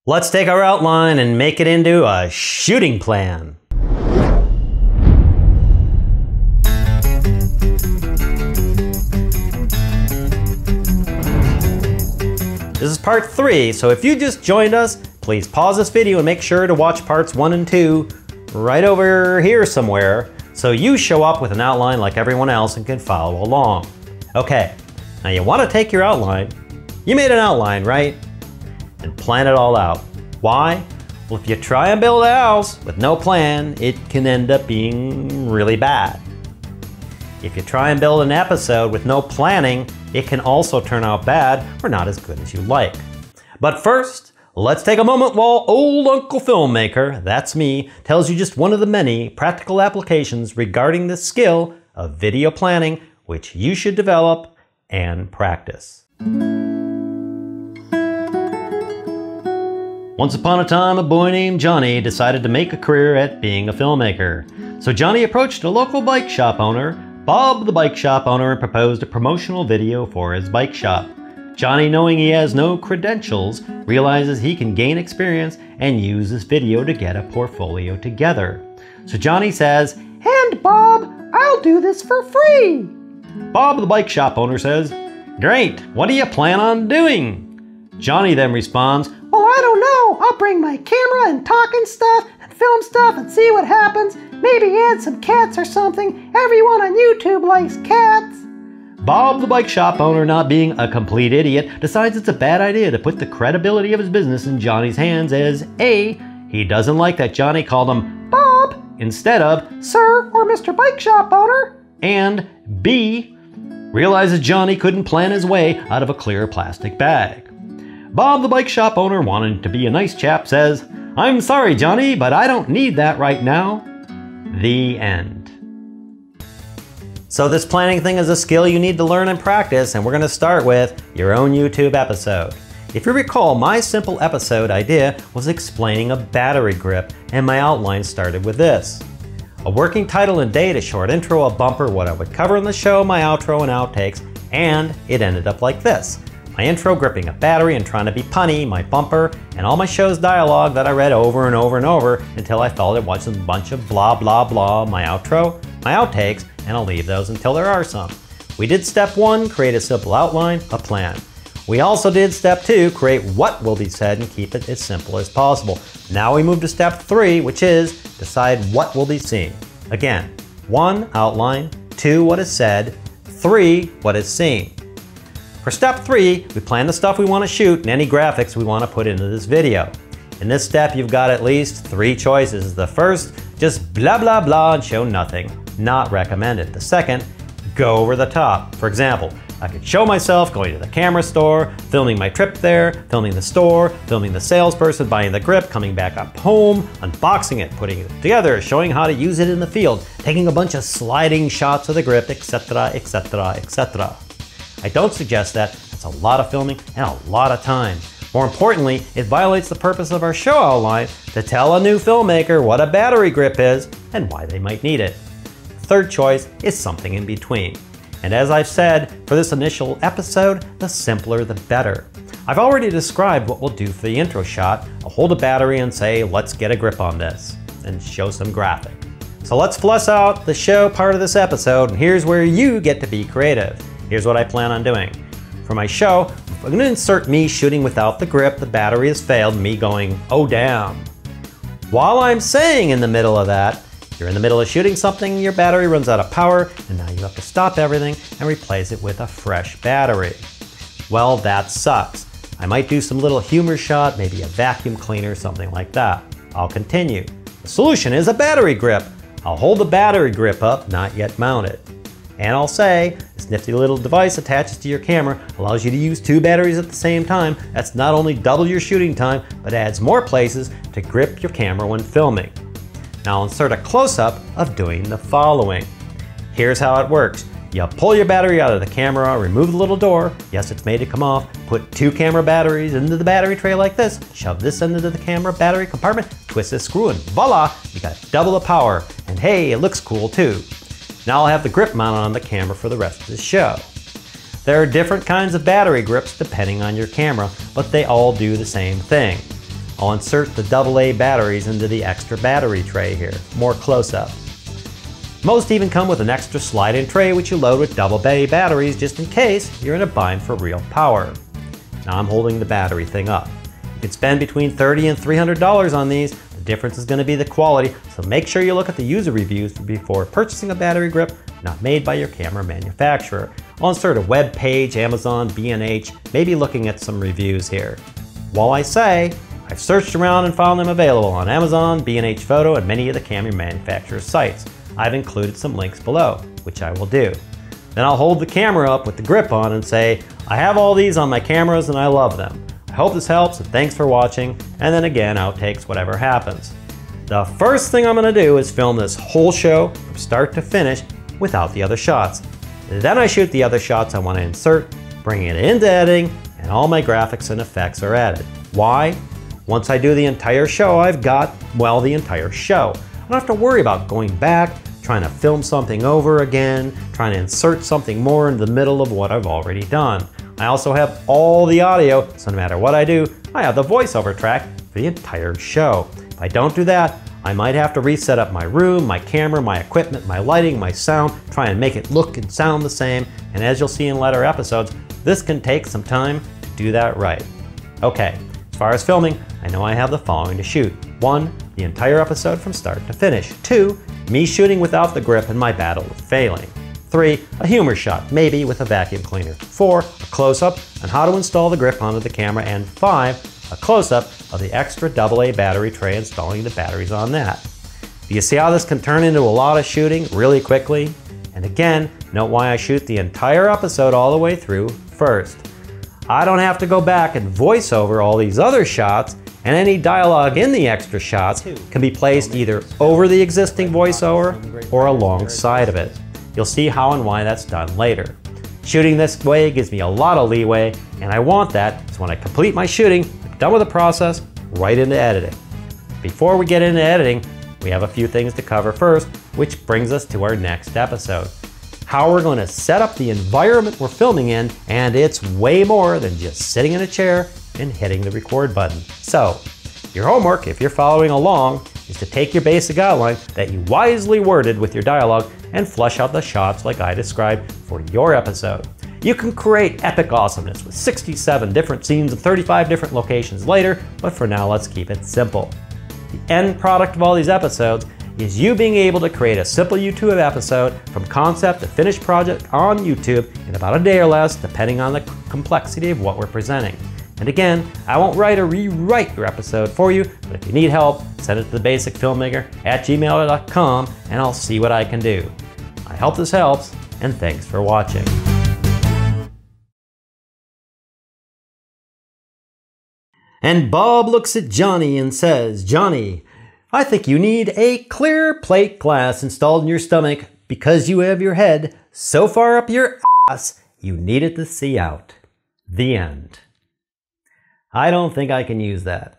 Let's take our outline and make it into a shooting plan. This is part 3, so if you just joined us, please pause this video and make sure to watch parts 1 and 2 right over here somewhere, so you show up with an outline like everyone else and can follow along. Okay, now you want to take your outline. You made an outline, right? And plan it all out. Why? Well, if you try and build a house with no plan, it can end up being really bad. If you try and build an episode with no planning, it can also turn out bad or not as good as you like. But first, let's take a moment while Old Uncle Filmmaker, that's me, tells you just one of the many practical applications regarding the skill of video planning, which you should develop and practice. Once upon a time, a boy named Johnny decided to make a career at being a filmmaker. So Johnny approached a local bike shop owner, Bob the bike shop owner, and proposed a promotional video for his bike shop. Johnny, knowing he has no credentials, realizes he can gain experience and use this video to get a portfolio together. So Johnny says, "And Bob, I'll do this for free." Bob the bike shop owner says, "Great, what do you plan on doing?" Johnny then responds, "Well, I don't know. I'll bring my camera and talking stuff and film stuff and see what happens. Maybe add some cats or something. Everyone on YouTube likes cats." Bob the bike shop owner, not being a complete idiot, decides it's a bad idea to put the credibility of his business in Johnny's hands, as A, he doesn't like that Johnny called him Bob instead of Sir or Mr. Bike Shop Owner, and B, realizes Johnny couldn't plan his way out of a clear plastic bag. Bob the bike shop owner, wanting to be a nice chap, says, "I'm sorry, Johnny, but I don't need that right now." The end. So this planning thing is a skill you need to learn and practice, and we're going to start with your own YouTube episode. If you recall, my simple episode idea was explaining a battery grip, and my outline started with this. A working title and date, a short intro, a bumper, what I would cover in the show, my outro and outtakes, and it ended up like this. My intro, gripping a battery and trying to be punny, my bumper, and all my show's dialogue that I read over and over and over until I felt it wasn't a bunch of blah blah blah, my outro, my outtakes, and I'll leave those until there are some. We did step 1, create a simple outline, a plan. We also did step 2, create what will be said and keep it as simple as possible. Now we move to step 3, which is decide what will be seen. Again, 1, outline, 2, what is said, 3, what is seen. For step 3, we plan the stuff we want to shoot and any graphics we want to put into this video. In this step, you've got at least 3 choices. The first, just blah blah blah and show nothing. Not recommended. The second, go over the top. For example, I could show myself going to the camera store, filming my trip there, filming the store, filming the salesperson buying the grip, coming back up home, unboxing it, putting it together, showing how to use it in the field, taking a bunch of sliding shots of the grip, etc., etc., etc. I don't suggest that. It's a lot of filming and a lot of time. More importantly, it violates the purpose of our show outline to tell a new filmmaker what a battery grip is and why they might need it. The third choice is something in between. And as I've said, for this initial episode, the simpler the better. I've already described what we'll do for the intro shot. I'll hold a battery and say, let's get a grip on this, and show some graphic. So let's flesh out the show part of this episode, and here's where you get to be creative. Here's what I plan on doing. For my show, I'm going to insert me shooting without the grip, the battery has failed, me going, oh damn. While I'm saying in the middle of that, you're in the middle of shooting something, your battery runs out of power, and now you have to stop everything and replace it with a fresh battery. Well, that sucks. I might do some little humor shot, maybe a vacuum cleaner, something like that. I'll continue. The solution is a battery grip. I'll hold the battery grip up, not yet mounted. And I'll say, this nifty little device attaches to your camera, allows you to use 2 batteries at the same time. That's not only double your shooting time, but adds more places to grip your camera when filming. Now I'll insert a close-up of doing the following. Here's how it works. You pull your battery out of the camera, remove the little door, yes, it's made to come off, put 2 camera batteries into the battery tray like this, shove this end into the camera battery compartment, twist this screw, and voila, you got double the power. And hey, it looks cool too. Now I'll have the grip mounted on the camera for the rest of the show. There are different kinds of battery grips depending on your camera, but they all do the same thing. I'll insert the AA batteries into the extra battery tray here. More close up. Most even come with an extra slide-in tray which you load with AA batteries just in case you're in a bind for real power. Now I'm holding the battery thing up. You can spend between $30 and $300 on these. The difference is going to be the quality, so make sure you look at the user reviews before purchasing a battery grip not made by your camera manufacturer. I'll insert a web page, Amazon, B&H, maybe looking at some reviews here. While I say, I've searched around and found them available on Amazon, B&H Photo, and many of the camera manufacturers' sites. I've included some links below, which I will do. Then I'll hold the camera up with the grip on and say, I have all these on my cameras and I love them. I hope this helps and thanks for watching, and then again, outtakes whatever happens. The first thing I'm going to do is film this whole show from start to finish without the other shots. Then I shoot the other shots I want to insert, bring it into editing, and all my graphics and effects are added. Why? Once I do the entire show, I've got, well, the entire show. I don't have to worry about going back, trying to film something over again, trying to insert something more in the middle of what I've already done. I also have all the audio, so no matter what I do, I have the voiceover track for the entire show. If I don't do that, I might have to reset up my room, my camera, my equipment, my lighting, my sound, try and make it look and sound the same, and as you'll see in later episodes, this can take some time to do that right. Okay, as far as filming, I know I have the following to shoot. 1, the entire episode from start to finish. 2, me shooting without the grip and my battle with failing. 3, a humor shot, maybe with a vacuum cleaner. 4, a close-up on how to install the grip onto the camera. And 5, a close-up of the extra AA battery tray, installing the batteries on that. Do you see how this can turn into a lot of shooting really quickly? And again, note why I shoot the entire episode all the way through first. I don't have to go back and voice over all these other shots, and any dialogue in the extra shots can be placed either over the existing voiceover or alongside of it. You'll see how and why that's done later. Shooting this way gives me a lot of leeway, and I want that, so when I complete my shooting, I'm done with the process, right into editing. Before we get into editing, we have a few things to cover first, which brings us to our next episode. How we're going to set up the environment we're filming in, and it's way more than just sitting in a chair and hitting the record button. So, your homework, if you're following along, is to take your basic outline that you wisely worded with your dialogue and flush out the shots like I described for your episode. You can create epic awesomeness with 67 different scenes and 35 different locations later, but for now let's keep it simple. The end product of all these episodes is you being able to create a simple YouTube episode from concept to finished project on YouTube in about a day or less, depending on the complexity of what we're presenting. And again, I won't write or rewrite your episode for you, but if you need help, send it to thebasicfilmmaker@gmail.com and I'll see what I can do. I hope this helps, and thanks for watching. And Bob looks at Johnny and says, Johnny, I think you need a clear plate glass installed in your stomach because you have your head so far up your ass you need it to see out. The end. I don't think I can use that.